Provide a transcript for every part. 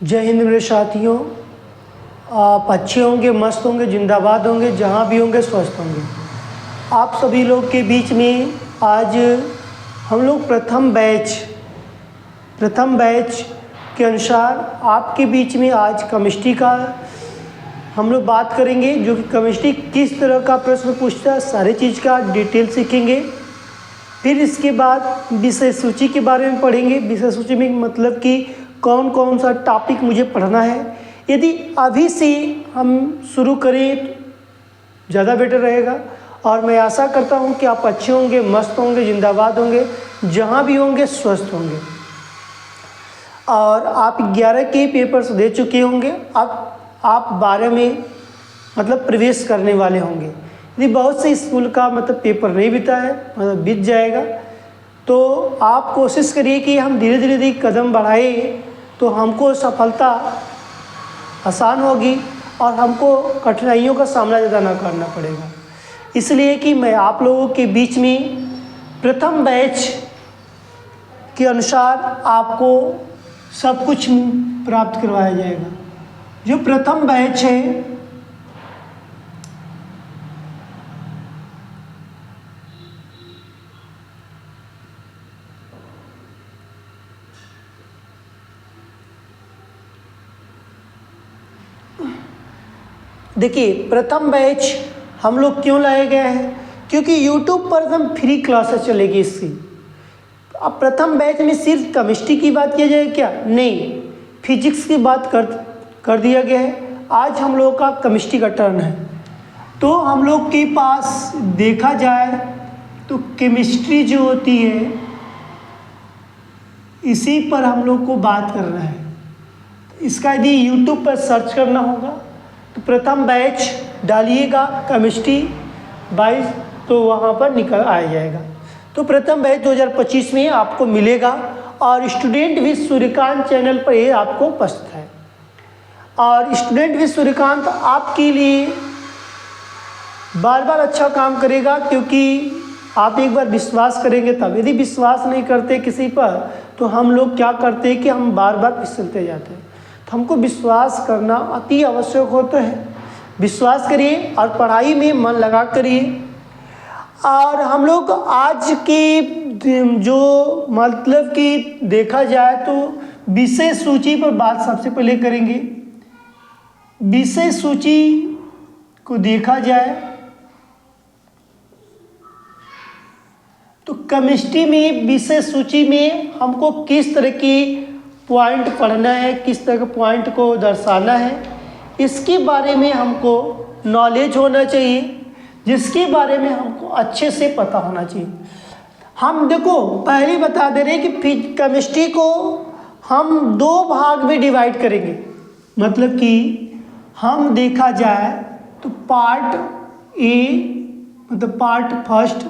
जय हिंद मेरे साथियों। आप अच्छे होंगे, मस्त होंगे, जिंदाबाद होंगे, जहाँ भी होंगे स्वस्थ होंगे। आप सभी लोग के बीच में आज हम लोग प्रथम बैच के अनुसार आपके बीच में आज केमिस्ट्री का हम लोग बात करेंगे, जो कि केमिस्ट्री किस तरह का प्रश्न पूछता है, सारी चीज़ का डिटेल सीखेंगे। फिर इसके बाद विषय सूची के बारे में पढ़ेंगे। विषय सूची में मतलब कि कौन कौन सा टॉपिक मुझे पढ़ना है। यदि अभी से हम शुरू करें तो ज़्यादा बेटर रहेगा। और मैं आशा करता हूं कि आप अच्छे होंगे, मस्त होंगे, जिंदाबाद होंगे, जहां भी होंगे स्वस्थ होंगे। और आप 11 के पेपर्स दे चुके होंगे। अब आप 12 में मतलब प्रवेश करने वाले होंगे। यदि बहुत से स्कूल का मतलब पेपर नहीं बीता है, मतलब बीत जाएगा, तो आप कोशिश करिए कि हम धीरे धीरे कदम बढ़ाए तो हमको सफलता आसान होगी और हमको कठिनाइयों का सामना ज़्यादा ना करना पड़ेगा। इसलिए कि मैं आप लोगों के बीच में प्रथम बैच के अनुसार आपको सब कुछ प्राप्त करवाया जाएगा। जो प्रथम बैच है, देखिए प्रथम बैच हम लोग क्यों लाए गए हैं, क्योंकि YouTube पर एकदम फ्री क्लासेस चलेगी इसकी। अब प्रथम बैच में सिर्फ केमिस्ट्री की बात किया जाए क्या? नहीं, फिजिक्स की बात कर दिया गया है। आज हम लोग का केमिस्ट्री का टर्न है। तो हम लोग के पास देखा जाए तो केमिस्ट्री जो होती है, इसी पर हम लोग को बात करना है। इसका यदि YouTube पर सर्च करना होगा तो प्रथम बैच डालिएगा केमिस्ट्री 22, तो वहाँ पर निकल आ जाएगा। तो प्रथम बैच 2025 में आपको मिलेगा और स्टूडेंट विद सूर्यकांत चैनल पर ये आपको उपस्थित है। और स्टूडेंट विद सूर्यकांत आपके लिए बार बार अच्छा काम करेगा, क्योंकि आप एक बार विश्वास करेंगे तब। यदि विश्वास नहीं करते किसी पर तो हम लोग क्या करते हैं कि हम बार बार फिसलते जाते हैं। तो हमको विश्वास करना अति आवश्यक होता है। विश्वास करिए और पढ़ाई में मन लगा करिए। और हम लोग आज की जो मतलब कि देखा जाए तो विषय सूची पर बात सबसे पहले करेंगे। विषय सूची को देखा जाए तो केमिस्ट्री में विषय सूची में हमको किस तरह की पॉइंट पढ़ना है, किस तरह के पॉइंट को दर्शाना है, इसके बारे में हमको नॉलेज होना चाहिए, जिसके बारे में हमको अच्छे से पता होना चाहिए। हम देखो पहले बता दे रहे हैं कि केमिस्ट्री को हम 2 भाग में डिवाइड करेंगे। मतलब कि हम देखा जाए तो पार्ट ए मतलब पार्ट फर्स्ट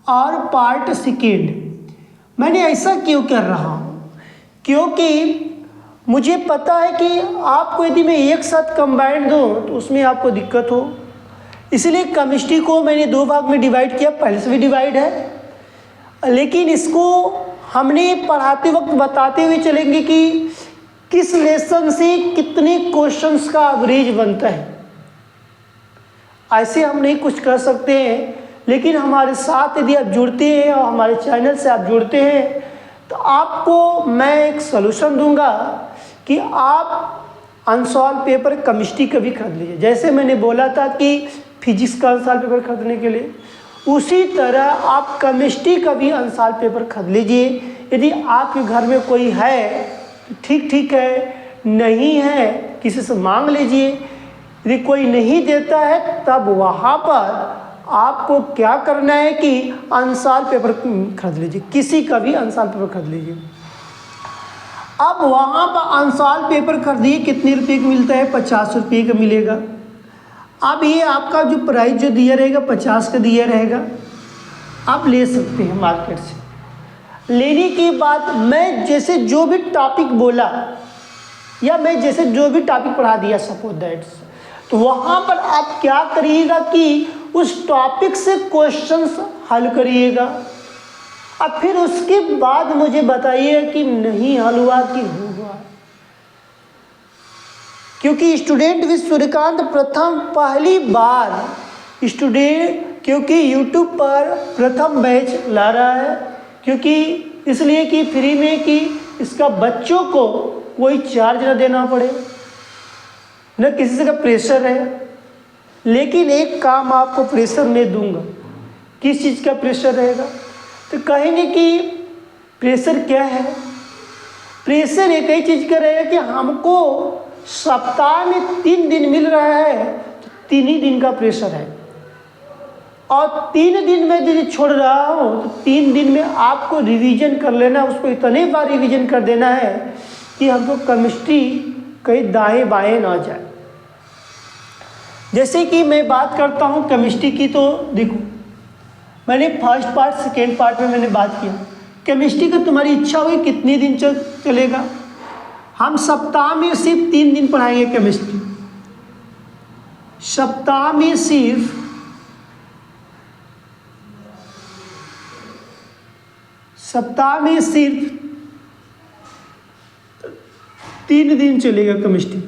और पार्ट सेकेंड। मैंने ऐसा क्यों कर रहा हूँ, क्योंकि मुझे पता है कि आपको यदि मैं एक साथ कंबाइंड दूँ तो उसमें आपको दिक्कत हो। इसलिए केमिस्ट्री को मैंने 2 भाग में डिवाइड किया। पहले से भी डिवाइड है, लेकिन इसको हमने पढ़ाते वक्त बताते हुए चलेंगे कि किस लेसन से कितने क्वेश्चंस का एवरेज बनता है। ऐसे हम नहीं कुछ कर सकते हैं, लेकिन हमारे साथ यदि आप जुड़ते हैं और हमारे चैनल से आप जुड़ते हैं तो आपको मैं एक सलूशन दूंगा कि आप अनसॉल्व पेपर केमिस्ट्री का भी खरीद लीजिए। जैसे मैंने बोला था कि फिजिक्स का अनसॉल्व पेपर खरीदने के लिए, उसी तरह आप केमिस्ट्री का भी अनसॉल्व पेपर खरीद लीजिए। यदि आपके घर में कोई है तो ठीक है, नहीं है किसी से मांग लीजिए। यदि कोई नहीं देता है तब वहाँ पर आपको क्या करना है कि अनसॉल्व पेपर खरीद लीजिए, किसी का भी अनसॉल्व पेपर खरीद लीजिए। अब वहाँ पर अनसॉल्व पेपर खरीदिए, कितने रुपये का मिलता है? 50 रुपये का मिलेगा। अब ये आपका जो प्राइस जो दिया रहेगा 50 का दिया रहेगा। आप ले सकते हैं मार्केट से। लेने के बाद मैं जैसे जो भी टॉपिक बोला या मैं जैसे जो भी टॉपिक पढ़ा दिया सपोज दैट्स, तो वहाँ पर आप क्या करिएगा कि उस टॉपिक से क्वेश्चंस हल करिएगा। अब फिर उसके बाद मुझे बताइए कि नहीं हल हुआ कि हुआ। क्योंकि स्टूडेंट विद सूर्यकांत प्रथम पहली बार क्योंकि यूट्यूब पर प्रथम बैच ला रहा है, क्योंकि इसलिए कि फ्री में, कि इसका बच्चों को कोई चार्ज न देना पड़े, न किसी से का प्रेशर है। लेकिन एक काम आपको प्रेशर मैं दूंगा। किस चीज़ का प्रेशर रहेगा? तो कहेंगे कि प्रेशर क्या है? प्रेशर एक ही चीज़ का रहेगा कि हमको सप्ताह में 3 दिन मिल रहा है, तो 3 ही दिन का प्रेशर है। और 3 दिन में यदि छोड़ रहा हूँ तो 3 दिन में आपको रिवीजन कर लेना, उसको इतने बार रिवीजन कर देना है कि हमको केमिस्ट्री कहीं दाएं बाएं ना जाए। जैसे कि मैं बात करता हूँ केमिस्ट्री की, तो देखो मैंने फर्स्ट पार्ट सेकेंड पार्ट में मैंने बात किया केमिस्ट्री का। तुम्हारी इच्छा हुई कितने दिन चलेगा? हम सप्ताह में सिर्फ 3 दिन पढ़ाएंगे केमिस्ट्री। सप्ताह में सिर्फ सप्ताह में सिर्फ 3 दिन चलेगा केमिस्ट्री।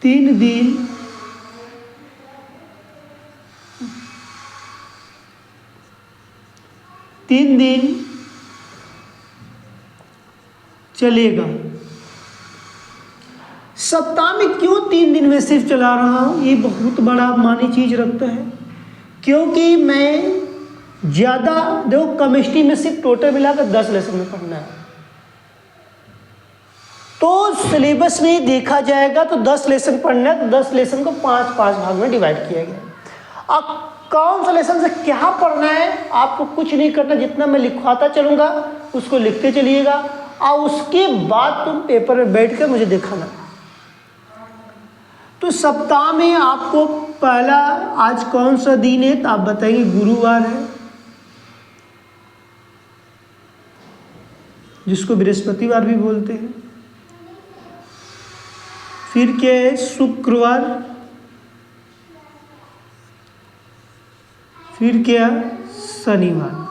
तीन दिन चलेगा। सप्ताह में क्यों 3 दिन में सिर्फ चला रहा हूँ? ये बहुत बड़ा मानी चीज रखता है, क्योंकि मैं ज़्यादा देखो केमिस्ट्री में सिर्फ टोटल मिलाकर 10 लेसन में पढ़ना है, तो सिलेबस में देखा जाएगा तो 10 लेसन पढ़ना है, तो 10 लेसन को 5-5 भाग में डिवाइड किया गया। अब कौन सा लेसन से क्या पढ़ना है आपको कुछ नहीं करना, जितना मैं लिखवाता चलूँगा उसको लिखते चलिएगा, और उसके बाद तुम पेपर में बैठ कर मुझे दिखाना। तो सप्ताह में आपको पहला, आज कौन सा दिन है तो आप बताएंगे गुरुवार है, जिसको बृहस्पतिवार भी बोलते हैं। फिर क्या है? शुक्रवार। फिर क्या? शनिवार।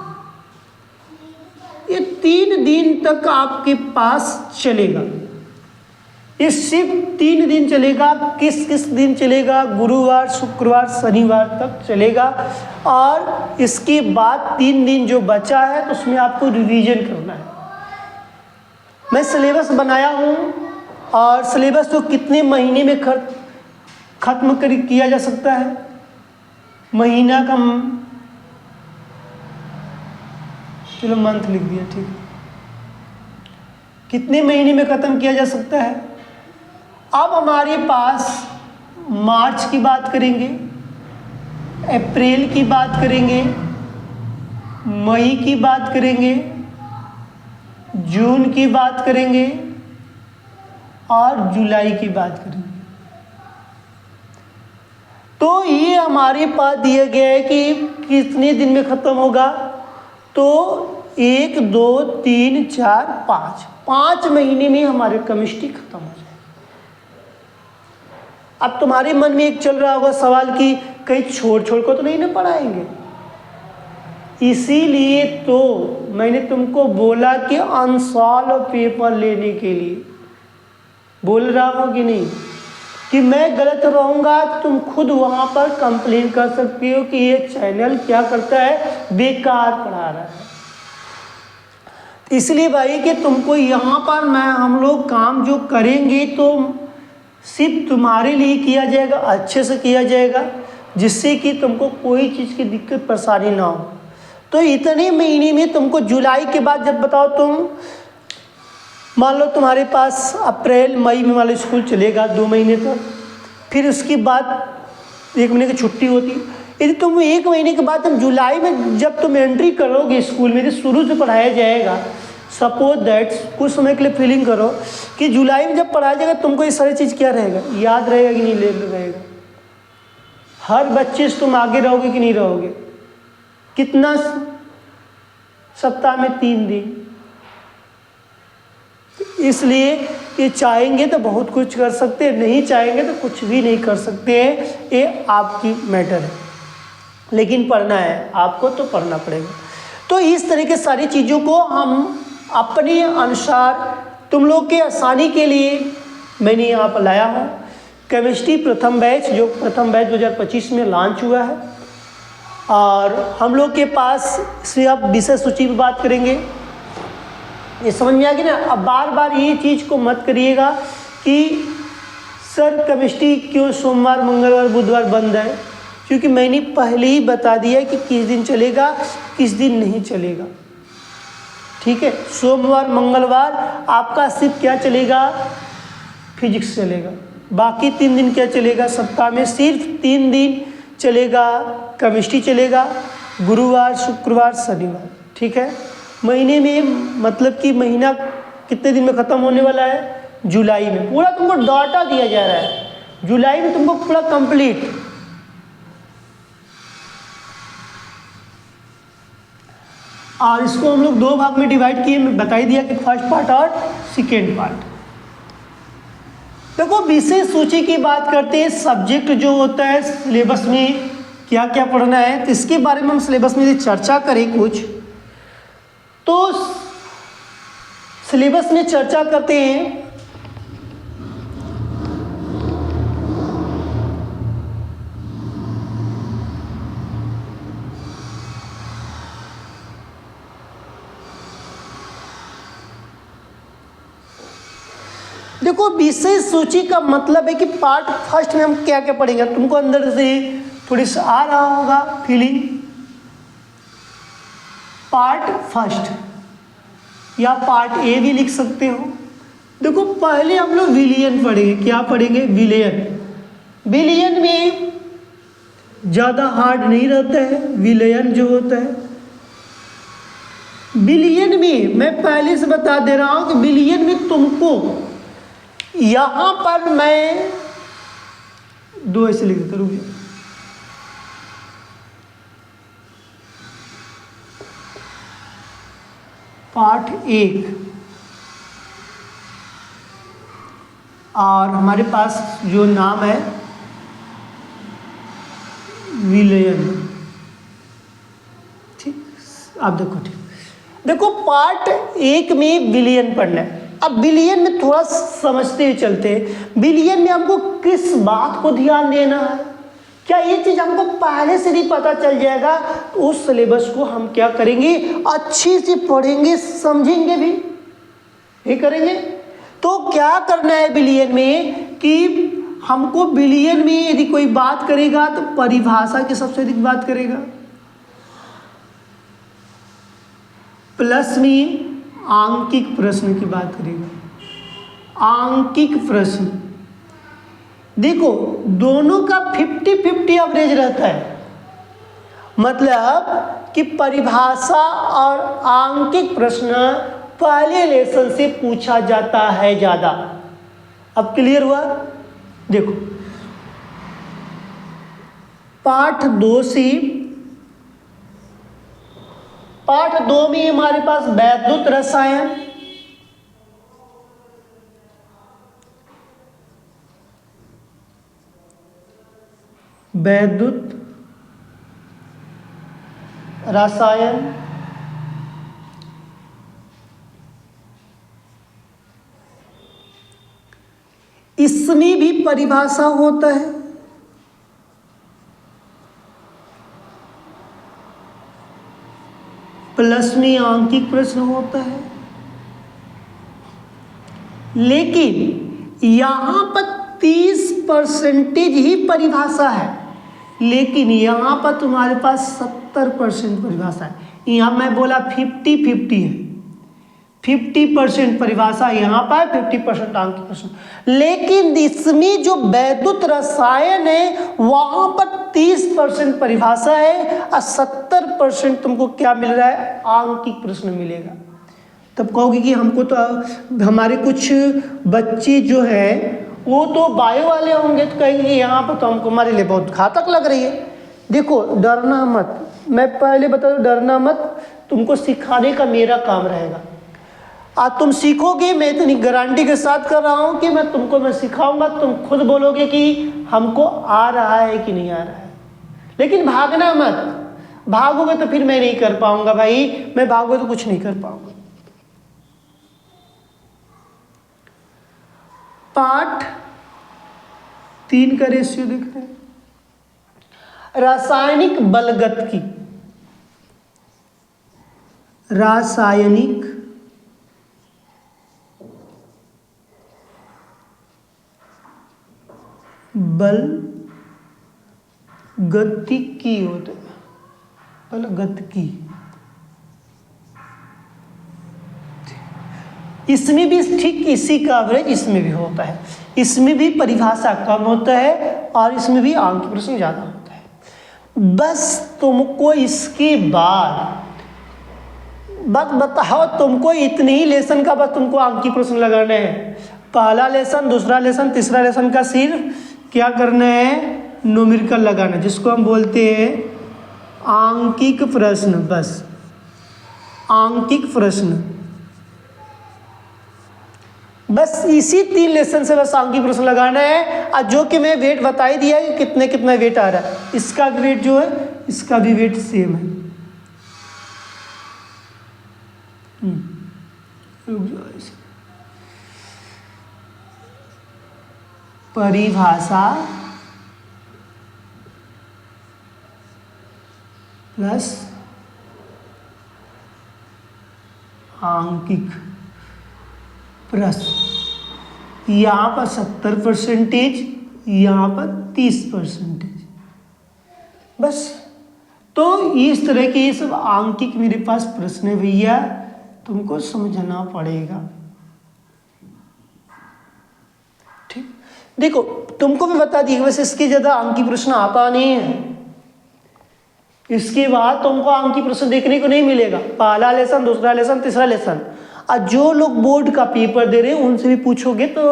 ये 3 दिन तक आपके पास चलेगा। ये सिर्फ 3 दिन चलेगा। किस किस दिन चलेगा? गुरुवार, शुक्रवार, शनिवार तक चलेगा। और इसके बाद 3 दिन जो बचा है तो उसमें आपको रिवीजन करना है। मैं सिलेबस बनाया हूँ, और सिलेबस तो कितने महीने में खत्म किया जा सकता है? महीना का, चलो मंथ लिख दिया, ठीक है। कितने महीने में ख़त्म किया जा सकता है? अब हमारे पास मार्च की बात करेंगे, अप्रैल की बात करेंगे, मई की बात करेंगे, जून की बात करेंगे और जुलाई की बात करेंगे। तो ये हमारे पास दिया गया है कि कितने दिन में ख़त्म होगा। तो 1, 2, 3, 4, 5 महीने में हमारे केमिस्ट्री खत्म हो जाए। अब तुम्हारे मन में एक चल रहा होगा सवाल कि कहीं छोड़ को तो नहीं ना पढ़ाएंगे। इसीलिए तो मैंने तुमको बोला कि अनसॉल्व पेपर लेने के लिए बोल रहा हूँ कि नहीं, कि मैं गलत रहूँगा तुम खुद वहाँ पर कंप्लेन कर सकती हो कि ये चैनल क्या करता है, बेकार पढ़ा रहा है। इसलिए भाई कि तुमको यहाँ पर हम लोग काम जो करेंगे तो सिर्फ तुम्हारे लिए किया जाएगा, अच्छे से किया जाएगा, जिससे कि तुमको कोई चीज़ की दिक्कत परेशानी ना हो। तो इतने महीने में तुमको जुलाई के बाद जब बताओ, तुम मान लो तुम्हारे पास अप्रैल मई में वाला स्कूल चलेगा 2 महीने तक, फिर उसके बाद 1 महीने की छुट्टी होती। यदि तुम 1 महीने के बाद तुम जुलाई में जब तुम एंट्री करोगे स्कूल में, शुरू से पढ़ाया जाएगा, सपोज दैट कुछ समय के लिए फीलिंग करो कि जुलाई में जब पढ़ाया जाएगा तुमको ये सारी चीज़ क्या रहेगा, याद रहेगा कि नहीं रहेगा। हर बच्चे से तुम आगे रहोगे कि नहीं रहोगे। कितना सप्ताह में 3 दिन। इसलिए कि चाहेंगे तो बहुत कुछ कर सकते हैं, नहीं चाहेंगे तो कुछ भी नहीं कर सकते हैं। ये आपकी मैटर है, लेकिन पढ़ना है आपको तो पढ़ना पड़ेगा। तो इस तरह के सारी चीज़ों को हम अपने अनुसार तुम लोग के आसानी के लिए मैंने यहाँ पर लाया हूँ केमिस्ट्री प्रथम बैच, जो प्रथम बैच 2025 में लॉन्च हुआ है। और हम लोग के पास इसमें अब विषय सूची पर बात करेंगे। ये समझ में आ गई ना। अब बार बार ये चीज़ को मत करिएगा कि सर केमिस्ट्री क्यों सोमवार मंगलवार बुधवार बंद है, क्योंकि मैंने पहले ही बता दिया कि किस दिन चलेगा किस दिन नहीं चलेगा। ठीक है, सोमवार मंगलवार आपका सिर्फ क्या चलेगा, फिजिक्स चलेगा। बाकी 3 दिन क्या चलेगा, सप्ताह में सिर्फ 3 दिन चलेगा केमिस्ट्री चलेगा, गुरुवार शुक्रवार शनिवार। ठीक है, महीने में मतलब कि महीना कितने दिन में ख़त्म होने वाला है, जुलाई में। पूरा तुमको डाटा दिया जा रहा है, जुलाई में तुमको पूरा कंप्लीट। और इसको हम लोग 2 भाग में डिवाइड किए, मैं बता ही दिया कि फर्स्ट पार्ट और सेकेंड पार्ट। देखो विषय सूची की बात करते हैं, सब्जेक्ट जो होता है सिलेबस में क्या क्या पढ़ना है, तो इसके बारे में हम सिलेबस में चर्चा करें कुछ। तो सिलेबस में चर्चा करते हैं। देखो विषय सूची का मतलब है कि पार्ट फर्स्ट में हम क्या क्या पढ़ेंगे। तुमको अंदर से थोड़ी सा आ रहा होगा फीलिंग। पार्ट फर्स्ट या पार्ट ए भी लिख सकते हो। देखो पहले हम लोग विलियन पढ़ेंगे। क्या पढ़ेंगे, विलियन। विलियन में ज़्यादा हार्ड नहीं रहता है विलियन जो होता है। विलियन में मैं पहले से बता दे रहा हूं कि विलियन में तुमको यहां पर मैं 2 ऐसे लिख देता, रुक जाओ। पार्ट 1 और हमारे पास जो नाम है विलियन। ठीक, आप देखो। ठीक, देखो पार्ट 1 में विलियन पढ़ना है। अब विलियन में थोड़ा समझते हुए चलते हैं। विलियन में हमको किस बात को ध्यान देना है, क्या ये चीज़ हमको पहले से नहीं पता चल जाएगा, तो उस सिलेबस को हम क्या करेंगे, अच्छी से पढ़ेंगे, समझेंगे भी, ये करेंगे। तो क्या करना है विलियन में कि हमको विलियन में यदि कोई बात करेगा तो परिभाषा की सबसे अधिक बात करेगा। प्लस में आंकिक प्रश्न की बात करेगा। आंकिक प्रश्न देखो दोनों का 50-50 एवरेज रहता है। मतलब कि परिभाषा और आंकिक प्रश्न पहले लेसन से पूछा जाता है ज़्यादा। अब क्लियर हुआ। देखो पाठ 2 से, पाठ 2 में हमारे पास वैद्युत रसायन, वैद्युत रसायन, इसमें भी परिभाषा होता है। प्लस में आंकिक प्रश्न होता है। लेकिन यहां पर 30% ही परिभाषा है, लेकिन यहां पर तुम्हारे पास 70% परिभाषा है। यहां मैं बोला 50-50 है। 50% परिभाषा यहाँ पर, 50% आंकिक प्रश्न। लेकिन इसमें जो वैद्युत रसायन है वहाँ पर 30% परिभाषा है और 70% तुमको क्या मिल रहा है, आंकिक प्रश्न मिलेगा। तब कहोगे कि हमको तो हमारे कुछ बच्चे जो हैं वो तो बायो वाले होंगे, तो कहेंगे यहाँ पर तो हमको हमारे लिए बहुत घातक लग रही है। देखो डरना मत, मैं पहले बता दूं डरना मत, तुमको सिखाने का मेरा काम रहेगा। आज तुम सीखोगे, मैं इतनी गारंटी के साथ कर रहा हूँ कि मैं सिखाऊंगा, तुम खुद बोलोगे कि हमको आ रहा है कि नहीं आ रहा है। लेकिन भागना मत, भागोगे तो फिर मैं नहीं कर पाऊंगा भाई, मैं भागोगे तो कुछ नहीं कर पाऊंगा। पार्ट 3 का रेशियो देखते हैं। रासायनिक बलगतकी, रासायनिक बल गतिकी होता है, बल गतिकी। इसमें भी ठीक इसी का एवरेज इसमें भी होता है, इसमें भी परिभाषा कम होता है और इसमें भी अंक प्रश्न ज़्यादा होता है। बस तुमको इसके बाद बस बताओ, तुमको इतने ही लेसन का बस तुमको अंक की प्रश्न लगाना है। पहला लेसन, दूसरा लेसन, तीसरा लेसन का सिर्फ क्या करना है, न्यूमेरिकल लगाना, जिसको हम बोलते हैं आंकिक प्रश्न। बस आंकिक प्रश्न, बस इसी 3 लेसन से बस आंकिक प्रश्न लगाना है। और जो कि मैं वेट बता ही दिया है कि कितना वेट आ रहा है, इसका भी वेट जो है, इसका भी वेट सेम है। परिभाषा प्लस आंकिक प्रश्न, यहाँ पर 70%, यहाँ पर 30%। बस तो इस तरह के ये सब आंकिक मेरे पास प्रश्न है भैया, तुमको समझना पड़ेगा। ठीक, देखो तुमको भी बता दिया, वैसे इसके ज़्यादा आंकिक प्रश्न आता नहीं है। इसके बाद तुमको आंकिक प्रश्न देखने को नहीं मिलेगा। पहला लेसन, दूसरा लेसन, तीसरा लेसन। और जो लोग बोर्ड का पेपर दे रहे हैं उनसे भी पूछोगे तो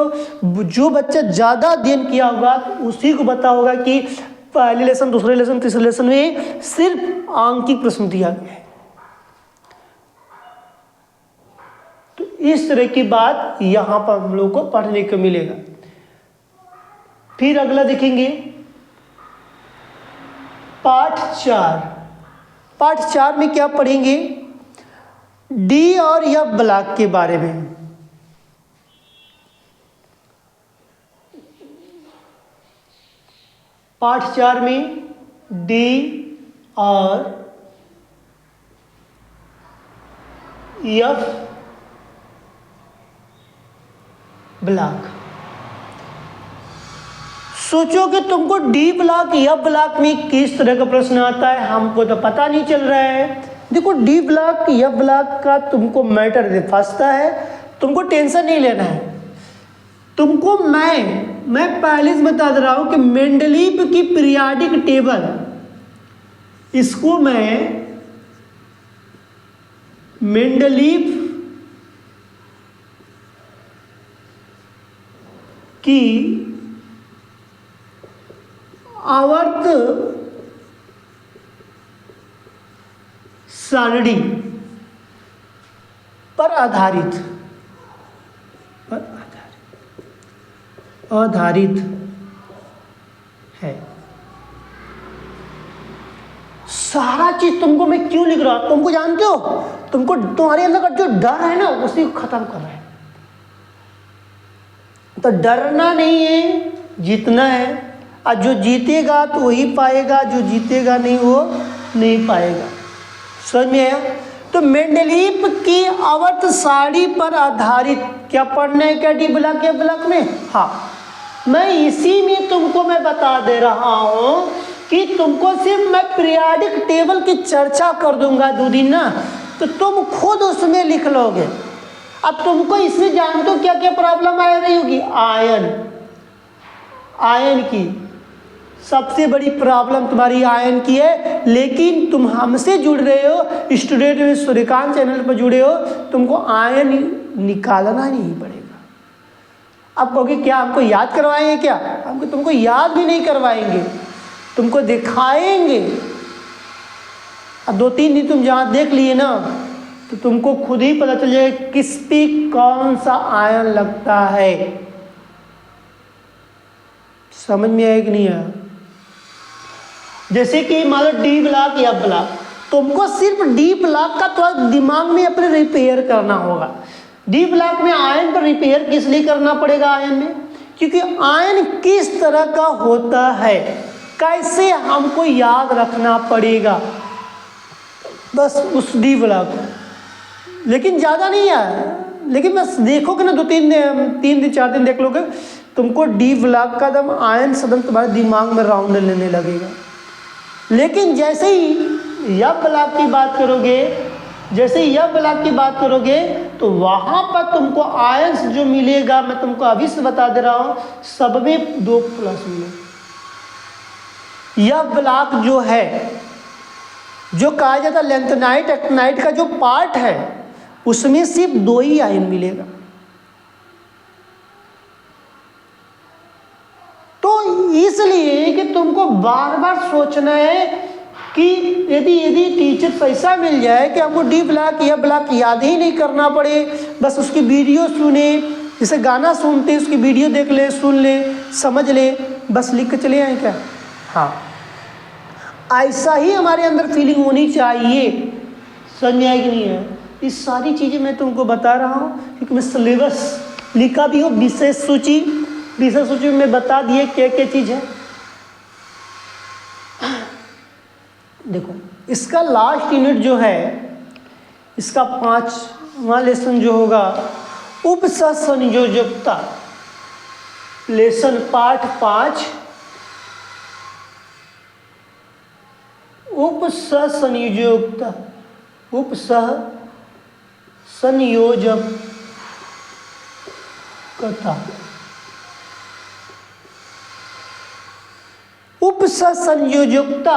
जो बच्चा ज़्यादा अध्ययन किया होगा तो उसी को पता होगा कि पहले लेसन, दूसरे लेसन, तीसरे लेसन में सिर्फ आंकिक प्रश्न दिया गया है। तो इस तरह की बात यहाँ पर हम लोग को पढ़ने को मिलेगा। फिर अगला देखेंगे पाठ 4। पाठ 4 में क्या पढ़ेंगे, डी और एफ ब्लॉक के बारे में। पाठ 4 में डी और एफ ब्लॉक। सोचो कि तुमको डी ब्लॉक, एफ ब्लॉक में किस तरह का प्रश्न आता है, हमको तो पता नहीं चल रहा है। देखो डी ब्लॉक, एफ ब्लॉक का तुमको मैटर फंसता है, तुमको टेंशन नहीं लेना है। तुमको मैं पहले से बता दे रहा हूं कि मेंडलीव की पीरियाडिक टेबल, इसको मैं मेंडलीव की आवर्त सारणी पर आधारित है। सारा चीज तुमको मैं क्यों लिख रहा हूं, तुमको जानते हो, तुमको तुम्हारे अंदर का जो डर है ना उसी को खत्म कर रहा है। तो डरना नहीं है, जीतना है। और जो जीतेगा तो वही पाएगा, जो जीतेगा नहीं वो नहीं पाएगा। समझ में आया? तो मेंडलीव की आवर्त सारणी पर आधारित क्या पढ़ना है, क्या डी ब्लॉक या ब्लॉक में? हाँ, मैं इसी में तुमको मैं बता दे रहा हूं कि तुमको सिर्फ मैं पीरियाडिक टेबल की चर्चा कर दूंगा 2 दिन ना, तो तुम खुद उसमें लिख लोगे। अब तुमको इसमें जानते हो क्या क्या प्रॉब्लम आ रही होगी, आयन की सबसे बड़ी प्रॉब्लम तुम्हारी आयन की है। लेकिन तुम हमसे जुड़ रहे हो, स्टूडेंट में सूर्यकांत चैनल पर जुड़े हो, तुमको आयन निकालना नहीं पड़ेगा। अब कहोगे क्या हमको याद करवाएंगे, क्या हमको तुमको याद भी नहीं करवाएंगे, तुमको दिखाएंगे। अब 2-3 दिन तुम जहाँ देख लिए ना तो तुमको खुद ही पता चल जाएगा किस पे कौन सा आयन लगता है। समझ में आया कि नहीं आया? जैसे कि मान लो डी ब्लॉक या ब्लॉक, तुमको सिर्फ डी ब्लॉक का थोड़ा दिमाग में अपने रिपेयर करना होगा। डी ब्लॉक में आयन पर रिपेयर किस लिए करना पड़ेगा? आयन में क्योंकि आयन किस तरह का होता है, कैसे हमको याद रखना पड़ेगा, बस उस डी ब्लॉक, लेकिन ज़्यादा नहीं है, लेकिन बस देखोगे ना 3 दिन 4 दिन देख लोगे, तुमको डी ब्लॉक का दम आयन सदम तुम्हारे दिमाग में राउंड लेने लगेगा। लेकिन जैसे ही यह ब्लॉक की बात करोगे, जैसे ही यह ब्लॉक की बात करोगे तो वहाँ पर तुमको आयंस जो मिलेगा, मैं तुमको अभी से बता दे रहा हूँ, सब में 2 प्लस मिलेगा। यह ब्लॉक जो है, जो कहा जाता है लैंथेनाइट एक्टिनाइट का जो पार्ट है, उसमें सिर्फ 2 ही आयन मिलेगा। तो इसलिए कि तुमको बार बार सोचना है कि यदि टीचर ऐसा मिल जाए कि हमको डी ब्लॉक या ब्लॉक याद ही नहीं करना पड़े, बस उसकी वीडियो सुने, जैसे गाना सुनते उसकी वीडियो देख ले, सुन ले, समझ ले, बस लिख के चले आए क्या? हाँ, ऐसा ही हमारे अंदर फीलिंग होनी चाहिए। समझ आए कि नहीं है? ये सारी चीज़ें मैं तुमको बता रहा हूँ क्योंकि मैं सिलेबस लिखा भी हूँ, विशेष सूची में बता दिए क्या क्या चीज़ है। देखो, इसका लास्ट यूनिट जो है, इसका 5वां लेसन जो होगा, उपसंयोजकता, लेसन पार्ट 5, उपसंयोजकता, उपसंयोजकता, उपसंयोजकता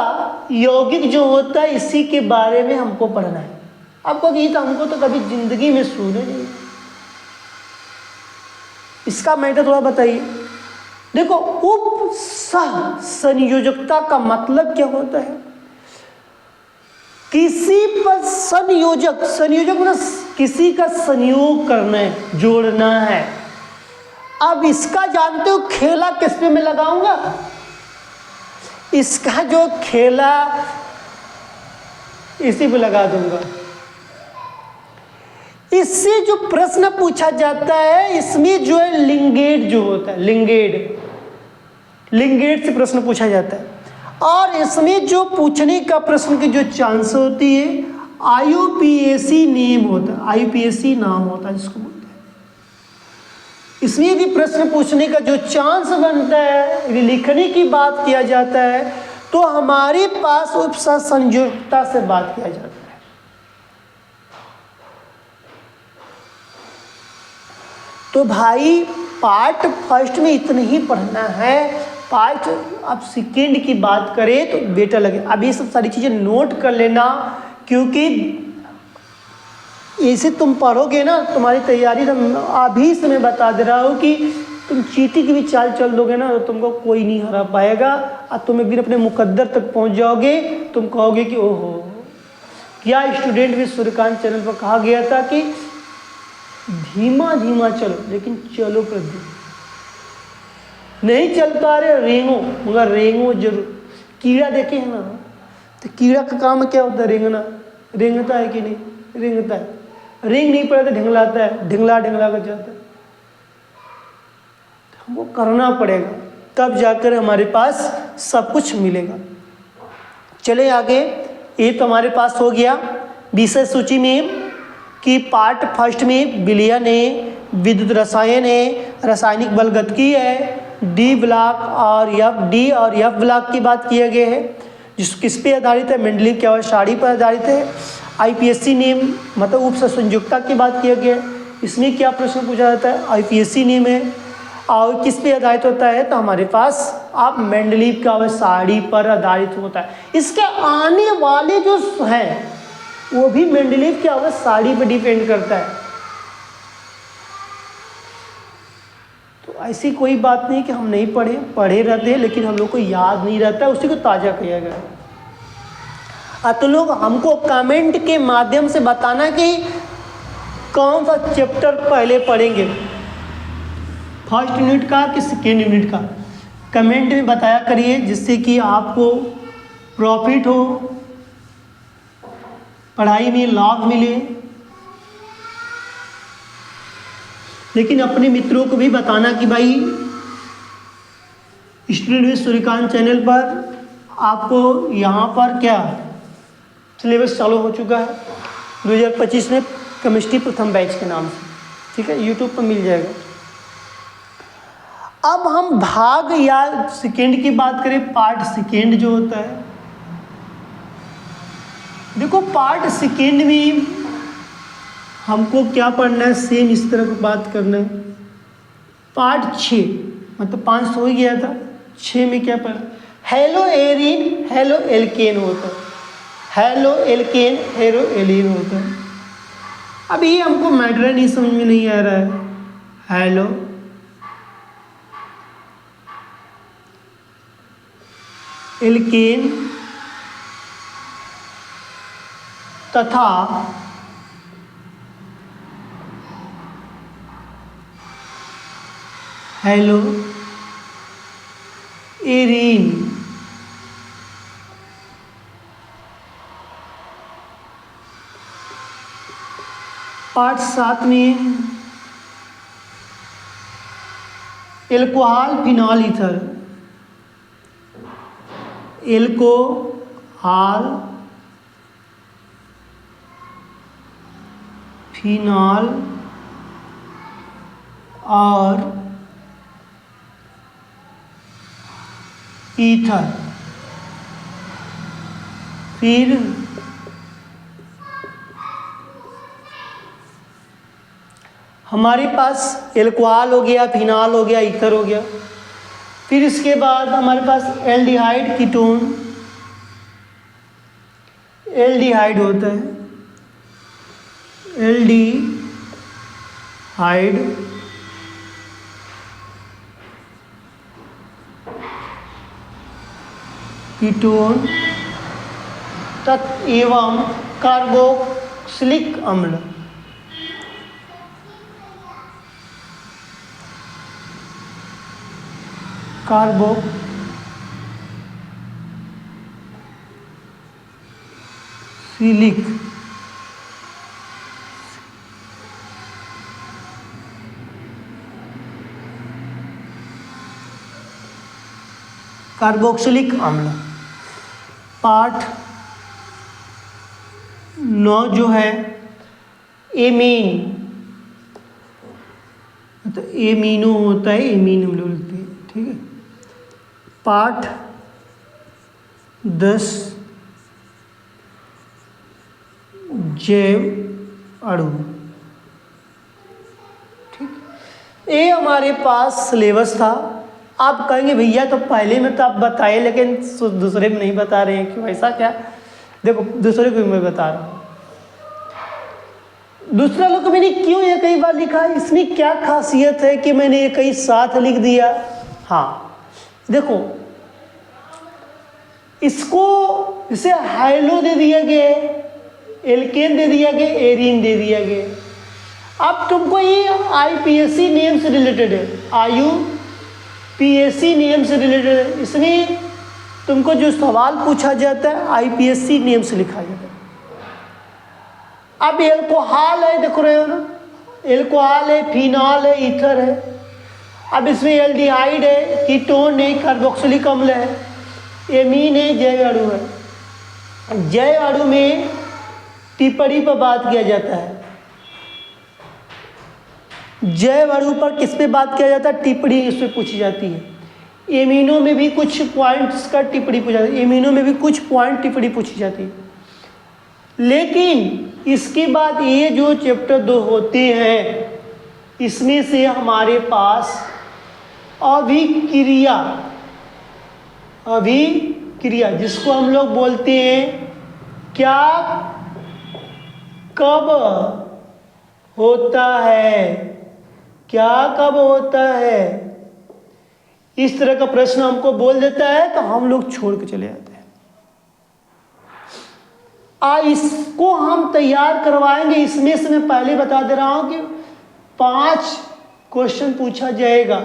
यौगिक जो होता है, इसी के बारे में हमको पढ़ना है। आपको ये तो हमको तो कभी जिंदगी में सुने नहीं, इसका मैटर थोड़ा बताइए। देखो, उपसंयोजकता का मतलब क्या होता है? किसी पर संयोजक मतलब किसी का संयोग करना है, जोड़ना है। अब इसका जानते हो खेला किस पे मैं लगाऊंगा? इसका जो खेला इसी पे लगा दूंगा। इससे जो प्रश्न पूछा जाता है, इसमें जो है लिंगेट जो होता है, लिंगेट से प्रश्न पूछा जाता है। और इसमें जो पूछने का प्रश्न की जो चांस होती है, IUPAC नेम होता है, IUPAC नाम होता है जिसको बोलते हैं। इसमें यदि प्रश्न पूछने का जो चांस बनता है, यदि लिखने की बात किया जाता है, तो हमारे पास उपसंयोजकता से बात किया जाता है। तो भाई पार्ट फर्स्ट में इतना ही पढ़ना है। पार्ट अब सेकेंड की बात करें तो बेटर लगे। अब ये सब सारी चीज़ें नोट कर लेना, क्योंकि ऐसे तुम पढ़ोगे ना, तुम्हारी तैयारी अभी से मैं बता दे रहा हूँ कि तुम चीटी की भी चाल चल दोगे ना, तो तुमको कोई नहीं हरा पाएगा और तुम एक दिन अपने मुकद्दर तक पहुँच जाओगे। तुम कहोगे कि ओहो, क्या स्टूडेंट भी सूर्यकांत चैनल पर कहा गया था कि धीमा धीमा चलो, लेकिन चलो प्रति नहीं चल पा रहे, रेंगो, मगर रेंगो जरूर। कीड़ा देखे है ना, तो कीड़ा का काम क्या होता है? रेंगना। रेंगता है कि नहीं? रेंगता है। रेंग नहीं पड़ा तो ढिंगलाता है, ढिंगला कर जाता है। हमको करना पड़ेगा, तब जाकर हमारे पास सब कुछ मिलेगा। चले आगे। ये तो हमारे पास हो गया विषय सूची में कि पार्ट फर्स्ट में विलयन है, विद्युत रसायन है, रासायनिक बलगतिकी है, डी ब्लॉक और एफ ब्लॉक की बात किया गया है, जिस किस पे आधारित है? मेंडलीव की आवर्त पर आधारित है। IPSC नेम मतलब उपसंयोजकता की बात किया गया है। इसमें क्या प्रश्न पूछा जाता है? IPSC नेम है। और किस पे आधारित होता है? तो हमारे पास आप मेंडलीव की आवर्त पर आधारित होता है। इसके आने वाले जो हैं वो भी मेंडलीव की आवर्त पर डिपेंड करता है। तो ऐसी कोई बात नहीं कि हम नहीं पढ़े रहते हैं, लेकिन हम लोग को याद नहीं रहता है, उसी को ताज़ा किया गया है। तो लोग हमको कमेंट के माध्यम से बताना कि कौन सा चैप्टर पहले पढ़ेंगे, फर्स्ट यूनिट का कि सेकेंड यूनिट का। कमेंट में बताया करिए, जिससे कि आपको प्रॉफिट हो, पढ़ाई में लाभ मिले। लेकिन अपने मित्रों को भी बताना कि भाई स्टूडेंट विद सूर्यकांत चैनल पर आपको यहाँ पर क्या सिलेबस चालू हो चुका है 2025 में केमिस्ट्री प्रथम बैच के नाम से, ठीक है, यूट्यूब पर मिल जाएगा। अब हम भाग या सेकेंड की बात करें, पार्ट सेकेंड जो होता है, देखो पार्ट सेकेंड में हमको क्या पढ़ना है, सेम इस तरह की बात करना है। पार्ट 6 मतलब 5 हो ही गया था, 6 में क्या पढ़ा, हेलो एरिन हेलो एल्केन होता है, हेलो एल्केन हेलो एलिन होता है। अब ये हमको मैटर नहीं समझ में नहीं आ रहा है, हेलो एल्केन तथा हेलो एरीन, पार्ट 7 में alcohol phenol ether, alcohol phenol और ईथर। फिर हमारे पास एल्कोहल हो गया, फिनॉल हो गया, ईथर हो गया। फिर इसके बाद हमारे पास एल्डिहाइड कीटोन, एल्डिहाइड होता है, एल्डिहाइड कीटोन एवं कार्बोक्सिलिक अम्ल। कार्बोक्सिलिक कार्बोक्सिलिक अम्ल। पार्ट 9 जो है एमीन, तो एमीनो होता है, एमीन हम लोग लिखते हैं, ठीक है। पार्ट 10 जैव अणु, ठीक। ये हमारे पास सिलेबस था। आप कहेंगे भैया तो पहले में तो आप बताए लेकिन दूसरे में नहीं बता रहे हैं, क्यों, ऐसा क्या? देखो दूसरे को मैं बता रहा हूँ, दूसरा लोग मैंने क्यों ये कई बार लिखा, इसमें क्या खासियत है कि मैंने ये कई साथ लिख दिया। हाँ देखो, इसको इसे हाइलो दे दिया गया, एल्केन दे दिया गया, एरीन दे दिया गया। अब तुमको ये आईपीएससी नेम से रिलेटेड है, आईयूपीएससी नेम से रिलेटेड है, इसमें तुमको जो सवाल पूछा जाता है आईपीएससी नेम से लिखा जाता है। अब एल्कोहल है, देख रहे हो ना, एल्कोहल है, फिनॉल है, ईथर है। अब इसमें एल्डिहाइड है, कीटोन है, कार्बोक्सिलिक अम्ल है, एमीन है, जैव अणु है। जैव अणु में टिप्पणी पर बात किया जाता है। जैव अणु पर किस पे बात किया जाता है? टिप्पणी इस पे पूछी जाती है। एमिनो में भी कुछ पॉइंट्स का टिप्पणी पूछा जाता है, एमिनो में भी कुछ पॉइंट टिप्पणी पूछी जाती है। लेकिन इसके बाद ये जो चैप्टर 2 होते हैं, इसमें से हमारे पास अभिक्रिया जिसको हम लोग बोलते हैं क्या, कब होता है, क्या कब होता है, इस तरह का प्रश्न हमको बोल देता है तो हम लोग छोड़ के चले जाते हैं। इसको हम तैयार करवाएंगे। इसमें से मैं पहले बता दे रहा हूं कि 5 क्वेश्चन पूछा जाएगा।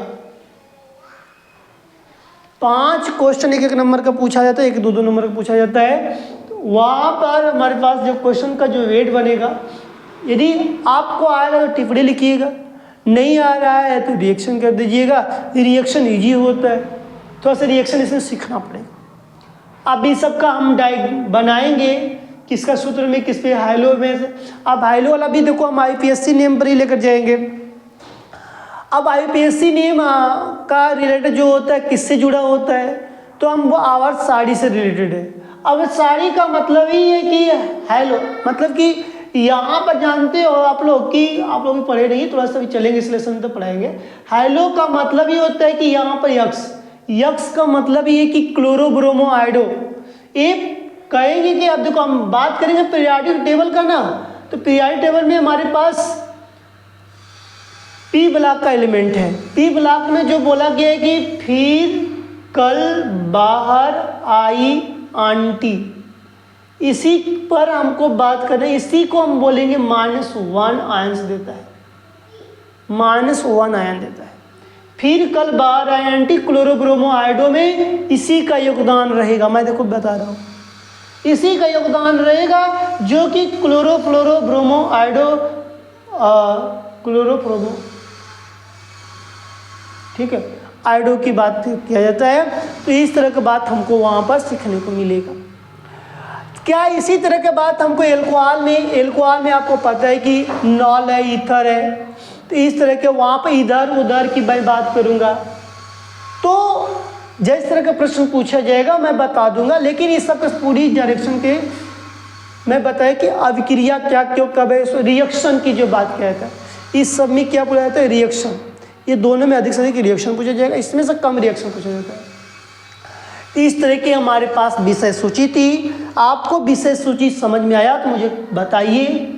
5 क्वेश्चन 1-1 नंबर का पूछा जाता है, 1-2 नंबर का पूछा जाता है। तो वहाँ पर हमारे पास जो क्वेश्चन का जो वेट बनेगा, यदि आपको आएगा तो टिप्पणी लिखिएगा, नहीं आ रहा है तो रिएक्शन कर दीजिएगा। रिएक्शन ईजी होता है, थोड़ा सा रिएक्शन इसमें सीखना पड़ेगा। अब इस सब का हम बनाएंगे किसका सूत्र में, किस पे, हाइलो में से। अब हाइलो वाला भी देखो हम आईपीएससी नेम पर ही लेकर जाएंगे। अब आईपीएससी नेम का रिलेटेड जो होता है किससे जुड़ा होता है, तो हम वो आवर साड़ी से रिलेटेड है। अब साड़ी का मतलब ही है कि हेलो, मतलब कि यहाँ पर जानते हो आप लोग कि आप लोग भी पढ़े नहीं, थोड़ा सा भी चलेंगे इस लेसन तो पढ़ाएंगे। हेलो का मतलब ये होता है कि यहाँ पर यक्स का मतलब ये कि क्लोरोब्रोमो आयोडो। ये कहेंगे कि अब देखो हम बात करेंगे पीरियोडिक टेबल का ना, तो पीरियोडिक टेबल में हमारे पास पी ब्लॉक का एलिमेंट है। पी ब्लॉक में जो बोला गया है कि फिर कल बाहर आई आंटी, इसी पर हमको बात करना है। इसी को हम बोलेंगे -1 आयंस देता है, -1 आयन देता है। फिर कल बाहर आई आंटी क्लोरोब्रोमो आयोडो में इसी का योगदान रहेगा। मैं देखो बता रहा हूँ, इसी का योगदान रहेगा जो कि क्लोरोफ्लोरोब्रोमो आयोडो क्लोरोफ्लोरो, ठीक है, आयोडो की बात किया जाता है। तो इस तरह की बात हमको वहाँ पर सीखने को मिलेगा। क्या इसी तरह के बात हमको एल्कोहल में आपको पता है कि नॉल है, ईथर है, तो इस तरह के वहाँ पर इधर उधर की मैं बात करूँगा। तो जिस तरह का प्रश्न पूछा जाएगा मैं बता दूंगा, लेकिन इस सब पूरी डायरेक्शन के मैं बताया कि अभिक्रिया क्या क्यों कब है। रिएक्शन की जो बात किया था, इस सब में क्या बोला जाता है, रिएक्शन। ये दोनों में अधिक से अधिक रिएक्शन पूछा जाएगा, इसमें से कम रिएक्शन पूछा जाता है। इस तरह की हमारे पास विषय सूची थी। आपको विषय सूची समझ में आया तो मुझे बताइए।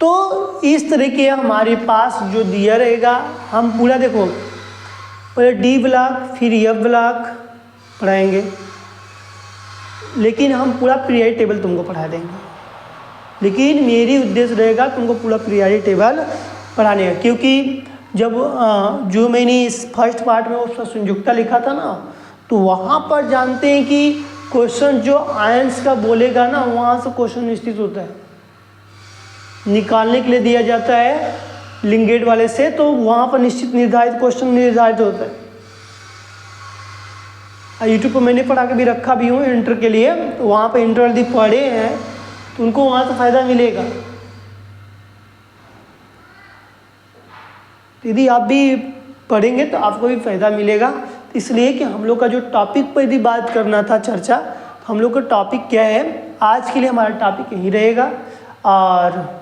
तो इस तरह के हमारे पास जो दिया रहेगा, हम पूरा देखो पहले डी ब्लॉक फिर एफ ब्लॉक पढ़ाएंगे, लेकिन हम पूरा पीरियोडिक टेबल तुमको पढ़ा देंगे। लेकिन मेरी उद्देश्य रहेगा तुमको पूरा पीरियोडिक टेबल पढ़ाने का, क्योंकि जब जो मैंने इस फर्स्ट पार्ट में उसका संयुक्ता लिखा था ना, तो वहाँ पर जानते हैं कि क्वेश्चन जो आयंस का बोलेगा ना, वहाँ से क्वेश्चन निश्चित होता है, निकालने के लिए दिया जाता है लिंगेट वाले से, तो वहाँ पर निश्चित निर्धारित क्वेश्चन निर्धारित होता है। यूट्यूब पर मैंने पढ़ा के भी रखा भी हूँ इंटर के लिए, तो वहाँ पर इंटर यदि पढ़े हैं तो उनको वहाँ से फ़ायदा मिलेगा। यदि आप भी पढ़ेंगे तो आपको भी फ़ायदा मिलेगा। तो इसलिए कि हम लोग का जो टॉपिक पर यदि बात करना था चर्चा, तो हम लोग का टॉपिक क्या है, आज के लिए हमारा टॉपिक यही रहेगा। और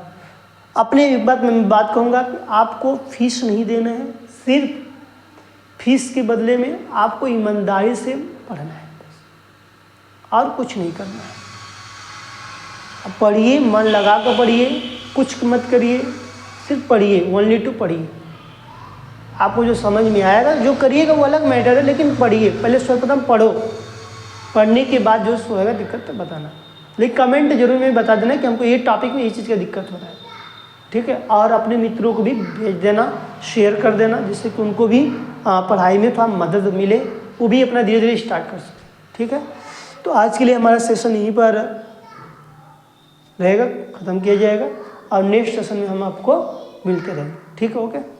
अपने एक बात मैं बात कहूँगा कि आपको फीस नहीं देना है, सिर्फ फीस के बदले में आपको ईमानदारी से पढ़ना है, और कुछ नहीं करना है। अब पढ़िए, मन लगा कर पढ़िए, कुछ मत करिए, सिर्फ पढ़िए, ओनली टू पढ़िए। आपको जो समझ में आएगा, जो करिएगा वो अलग मैटर है, लेकिन पढ़िए। पहले सर्वप्रथम पढ़ो, पढ़ने के बाद जो होगा दिक्कत तो बताना, लेकिन कमेंट जरूर में बता देना कि हमको ये टॉपिक में इस चीज़ का दिक्कत हो रहा है, ठीक है। और अपने मित्रों को भी भेज देना, शेयर कर देना, जिससे कि उनको भी पढ़ाई में थोड़ा मदद मिले, वो भी अपना धीरे धीरे स्टार्ट कर सकें, ठीक है। तो आज के लिए हमारा सेशन यहीं पर रहेगा, ख़त्म किया जाएगा, और नेक्स्ट सेशन में हम आपको मिलते रहेंगे, ठीक है, ओके।